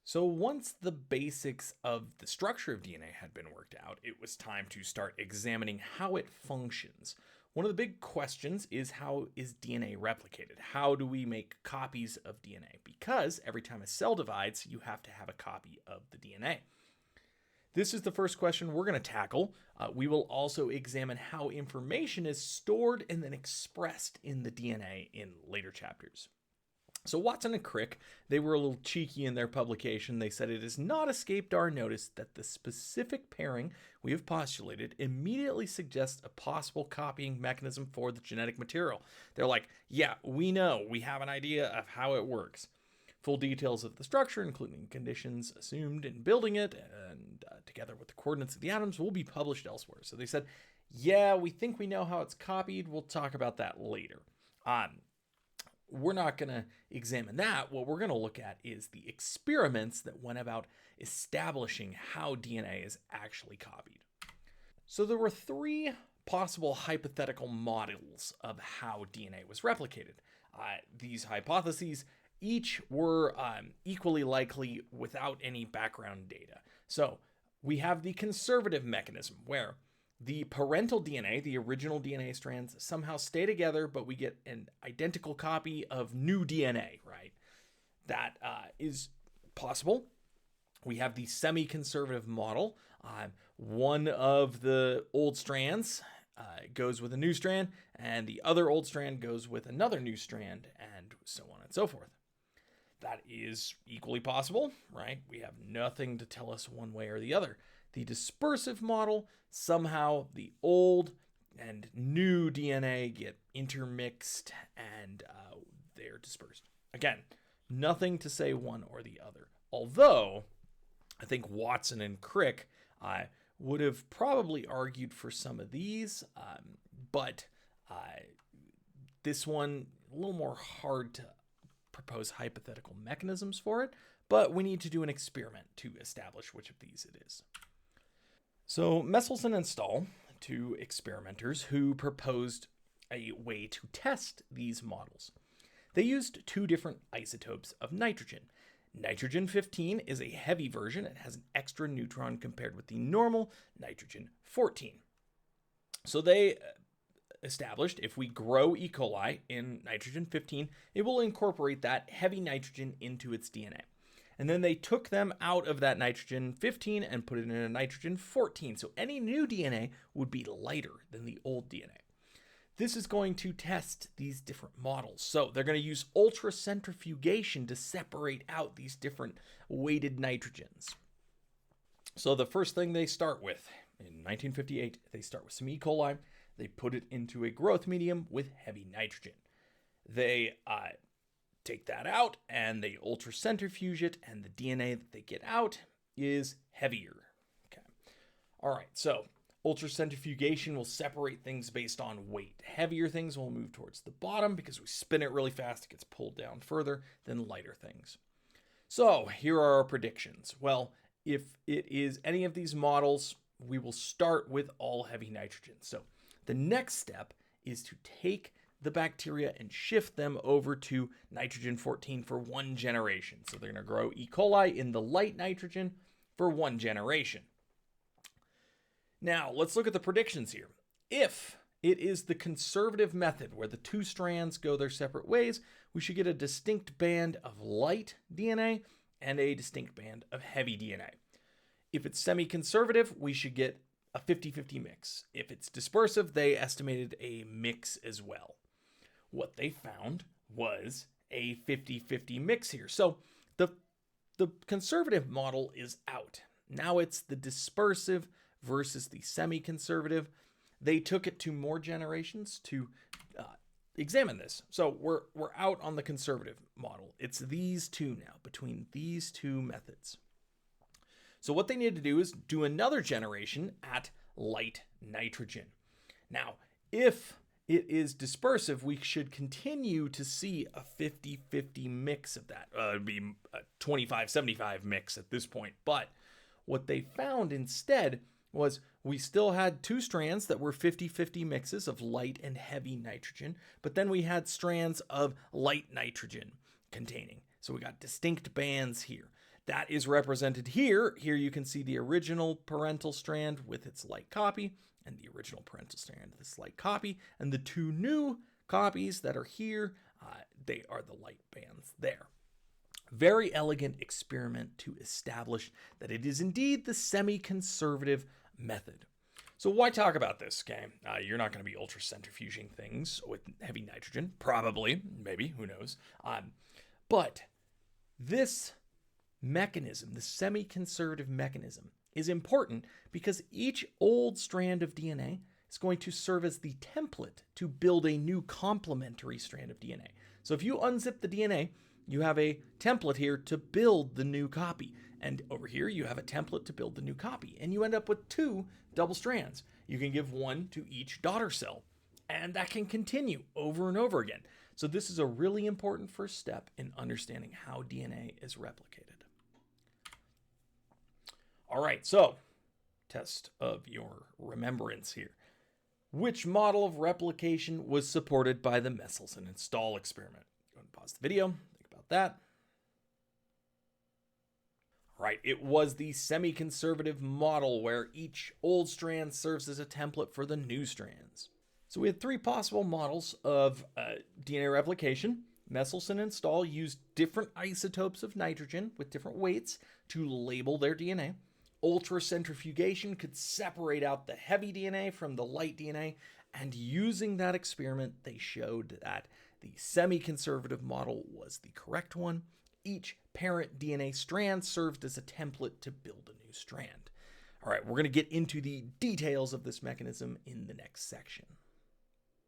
So once the basics of the structure of DNA had been worked out, it was time to start examining how it functions. One of the big questions is, how is DNA replicated? How do we make copies of DNA? Because every time a cell divides, you have to have a copy of the DNA. This is the first question we're going to tackle. We will also examine how information is stored and then expressed in the DNA in later chapters. So Watson and Crick, they were a little cheeky in their publication. They said it has not escaped our notice that the specific pairing we have postulated immediately suggests a possible copying mechanism for the genetic material. They're like, yeah, we know, we have an idea of how it works. Full details of the structure, including conditions assumed in building it, and together with the coordinates of the atoms, will be published elsewhere. So they said, yeah, we think we know how it's copied. We'll talk about that later. We're not going to examine that. What we're going to look at is the experiments that went about establishing how DNA is actually copied. So there were three possible hypothetical models of how DNA was replicated. These hypotheses each were equally likely without any background data. So we have the conservative mechanism, where the parental DNA, the original DNA strands, somehow stay together, but we get an identical copy of new DNA, right? That is possible. We have the semi-conservative model. One of the old strands goes with a new strand, and the other old strand goes with another new strand, and so on and so forth. That is equally possible, right? We have nothing to tell us one way or the other. The dispersive model, somehow the old and new DNA get intermixed and they're dispersed. Again, nothing to say one or the other. Although, I think Watson and Crick would have probably argued for some of these, but this one, a little more hard to propose hypothetical mechanisms for it, but we need to do an experiment to establish which of these it is. So Meselson and Stahl, two experimenters who proposed a way to test these models. They used two different isotopes of nitrogen. Nitrogen 15 is a heavy version. It has an extra neutron compared with the normal nitrogen 14. So they established if we grow E. coli in nitrogen 15, it will incorporate that heavy nitrogen into its DNA. And then they took them out of that nitrogen 15 and put it in a nitrogen 14. So any new DNA would be lighter than the old DNA. This is going to test these different models. So they're going to use ultracentrifugation to separate out these different weighted nitrogens. So the first thing they start with, in 1958, they start with some E. coli. They put it into a growth medium with heavy nitrogen. They take that out and they ultracentrifuge it, and the DNA that they get out is heavier. Okay. All right, so ultracentrifugation will separate things based on weight. Heavier things will move towards the bottom because we spin it really fast, it gets pulled down further than lighter things. So here are our predictions. Well, if it is any of these models, we will start with all heavy nitrogen. So the next step is to take the bacteria and shift them over to nitrogen 14 for one generation. So they're going to grow E. coli in the light nitrogen for one generation. Now, let's look at the predictions here. If it is the conservative method where the two strands go their separate ways, we should get a distinct band of light DNA and a distinct band of heavy DNA. If it's semi-conservative, we should get a 50-50 mix. If it's dispersive, they estimated a mix as well. What they found was a 50-50 mix here. So the conservative model is out. Now it's the dispersive versus the semi-conservative. They took it to more generations to examine this. So we're out on the conservative model. It's these two now, between these two methods. So what they need to do is do another generation at light nitrogen. Now, if it is dispersive, we should continue to see a 50-50 mix of that. It'd be a 25-75 mix at this point. But what they found instead was we still had two strands that were 50-50 mixes of light and heavy nitrogen, but then we had strands of light nitrogen containing. So we got distinct bands here. That is represented here. Here you can see the original parental strand with its light copy, and the original parental strand with its light copy, and the two new copies that are here, they are the light bands there. Very elegant experiment to establish that it is indeed the semi-conservative method. So why talk about this, okay? You're not going to be ultracentrifuging things with heavy nitrogen. Probably, maybe, who knows. But this mechanism, the semi-conservative mechanism, is important because each old strand of DNA is going to serve as the template to build a new complementary strand of DNA. So if you unzip the DNA, you have a template here to build the new copy. And over here, you have a template to build the new copy. And you end up with two double strands. You can give one to each daughter cell. And that can continue over and over again. So this is a really important first step in understanding how DNA is replicated. All right, so test of your remembrance here. Which model of replication was supported by the Meselson and Stahl experiment? Go ahead and pause the video. Think about that. Right, it was the semi-conservative model where each old strand serves as a template for the new strands. So we had three possible models of DNA replication. Meselson and Stahl used different isotopes of nitrogen with different weights to label their DNA. Ultracentrifugation could separate out the heavy DNA from the light DNA, and using that experiment, they showed that the semi-conservative model was the correct one. Each parent DNA strand served as a template to build a new strand. All right, we're going to get into the details of this mechanism in the next section.